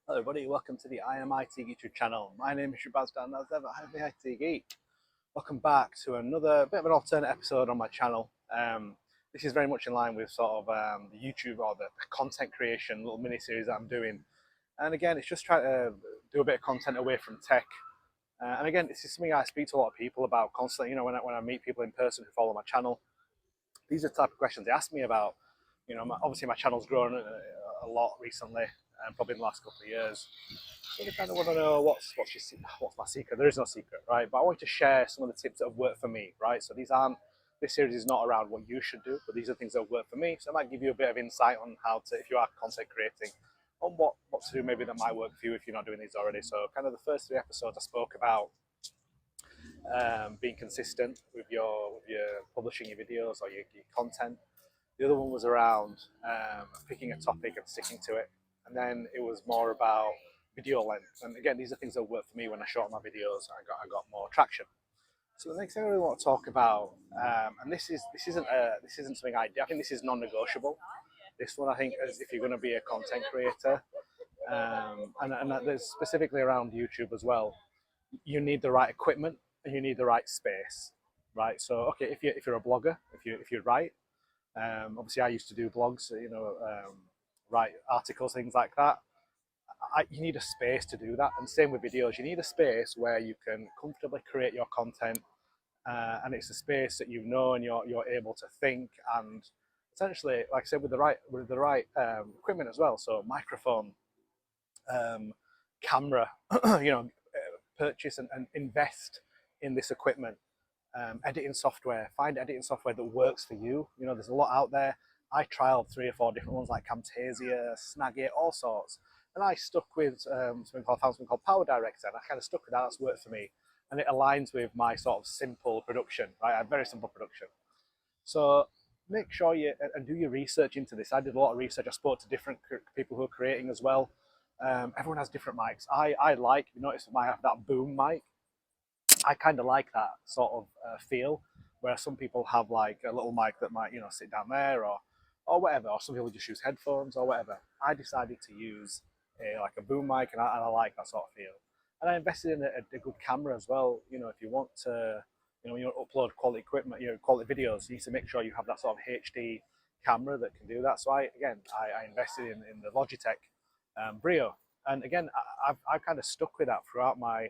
Hello everybody, welcome to the I Am IT YouTube channel. My name is Shabazz as ever, I am the IT Geek. Welcome back to another bit of an alternate episode on my channel. This is very much in line with sort of the YouTube or the content creation little mini series that I'm doing. And again, it's just trying to do a bit of content away from tech. And again, this is something I speak to a lot of people about constantly. You know, when I meet people in person who follow my channel, these are the type of questions they ask me about. You know, obviously my channel's grown a lot recently, and probably in the last couple of years. So they kind of want to know what's my secret. There is no secret, right? But I want to share some of the tips that have worked for me, right? So this series is not around what you should do, but these are things that have worked for me. So I might give you a bit of insight on how to, if you are content creating, on what to do maybe that might work for you if you're not doing these already. So kind of the first three episodes I spoke about being consistent with your publishing your videos or your content. The other one was around picking a topic and sticking to it. And then it was more about video length. And again, these are things that work for me when I shorten my videos. I got more traction. So the next thing I really want to talk about, and this isn't something I do. I think this is non-negotiable. This one I think is if you're going to be a content creator, and there's specifically around YouTube as well. You need the right equipment and you need the right space, right? So okay, if you're a blogger, if you write, obviously, I used to do blogs, write articles, things like that. You need a space to do that, and same with videos. You need a space where you can comfortably create your content, and it's a space that you know and you're able to think and essentially, like I said, with the right equipment as well. So microphone, camera, purchase and invest in this equipment. Editing software. Find editing software that works for you. You know, there's a lot out there. I trialed 3 or 4 different ones like Camtasia, Snagit, all sorts, and I stuck with something called Power Director, and I kind of stuck with that. That's worked for me, and it aligns with my sort of simple production. Right, I have very simple production. So make sure you and do your research into this. I did a lot of research. I spoke to different people who are creating as well. Everyone has different mics. I like, you notice I have that boom mic. I kind of like that sort of feel, where some people have like a little mic that might, sit down there or whatever, or some people just use headphones or whatever. I decided to use like a boom mic, and I like that sort of feel. And I invested in a good camera as well. You know, if you want to, when you upload quality equipment, quality videos, you need to make sure you have that sort of HD camera that can do that. So I invested in the Logitech Brio, and again, I've kind of stuck with that throughout my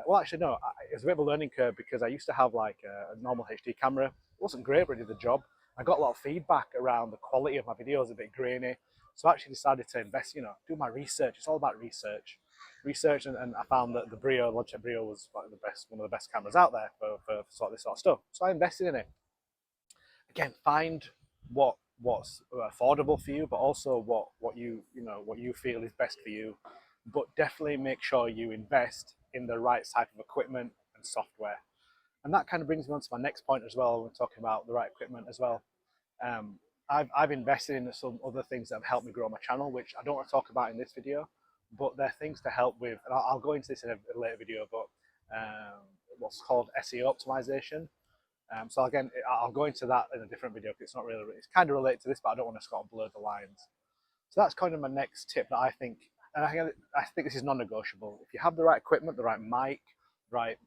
well, actually, no. It was a bit of a learning curve because I used to have like a normal HD camera. It wasn't great, but it did the job. I got a lot of feedback around the quality of my videos, a bit grainy. So I actually decided to invest, do my research. It's all about research, and I found that the Logitech Brio, was like one of the best cameras out there for sort of this sort of stuff. So I invested in it. Again, find what's affordable for you, but also what you feel is best for you. But definitely make sure you invest in the right type of equipment and software. And that kind of brings me on to my next point as well. We're talking about the right equipment as well. Um, I've invested in some other things that have helped me grow my channel, which I don't want to talk about in this video, but they're things to help with, and I'll go into this in a later video, but what's called SEO optimization. So again, I'll go into that in a different video because it's kind of related to this, but I don't want to sort of blur the lines. So that's kind of my next tip that I think, and I think this is non-negotiable. If you have the right equipment, the right mic, right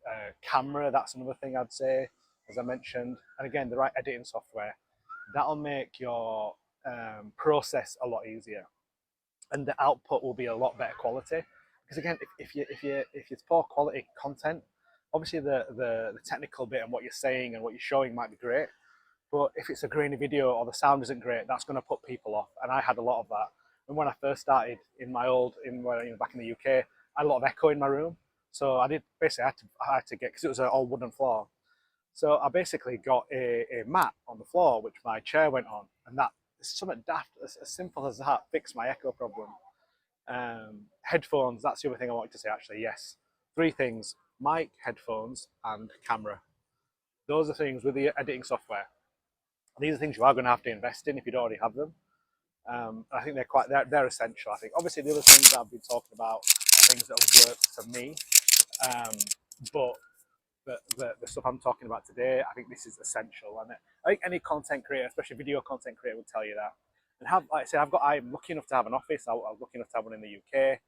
camera, that's another thing I'd say, as I mentioned, and again, the right editing software, that'll make your process a lot easier, and the output will be a lot better quality. Because again, if it's poor quality content, obviously the technical bit and what you're saying and what you're showing might be great, but if it's a grainy video or the sound isn't great, that's going to put people off. And I had a lot of that. And when I first started back in the UK, I had a lot of echo in my room. So I had to get, because it was an all wooden floor. So I basically got a mat on the floor, which my chair went on. And that is something daft, as simple as that, fixed my echo problem. Headphones, that's the other thing I wanted to say actually, yes. 3 things: mic, headphones, and camera. Those are things with the editing software. These are things you are going to have to invest in if you don't already have them. I think they're essential. I think obviously the other things that I've been talking about are things that have worked for me, but the stuff I'm talking about today, I think this is essential. And I think any content creator, especially video content creator, will tell you that. And like I said, I'm lucky enough to have an office. I'm lucky enough to have one in the UK.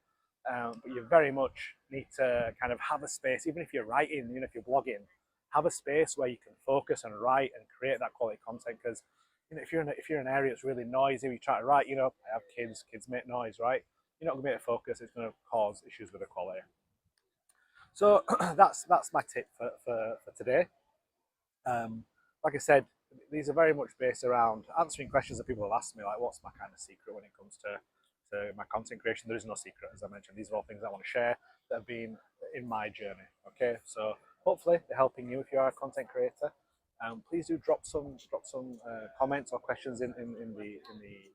but you very much need to kind of have a space, even if you're writing, if you're blogging, have a space where you can focus and write and create that quality content. Because if you're in an area that's really noisy, you try to write, I have kids make noise, right? You're not going to be able to focus. It's going to cause issues with the quality. So that's my tip for today. Like I said, these are very much based around answering questions that people have asked me, like what's my kind of secret when it comes to my content creation. There is no secret, as I mentioned. These are all things I want to share that have been in my journey. Okay, so hopefully they're helping you if you are a content creator. Please do drop some comments or questions in the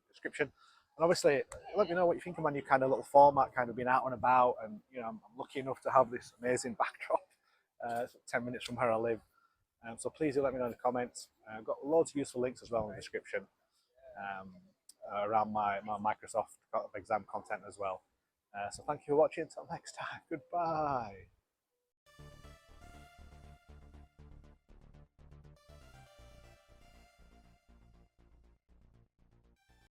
description. And obviously, let me know what you think of my new kind of little format, kind of being out and about. And I'm lucky enough to have this amazing backdrop, 10 minutes from where I live. So please do let me know in the comments. I've got loads of useful links as well in the description around my Microsoft exam content as well. So thank you for watching. Until next time, goodbye.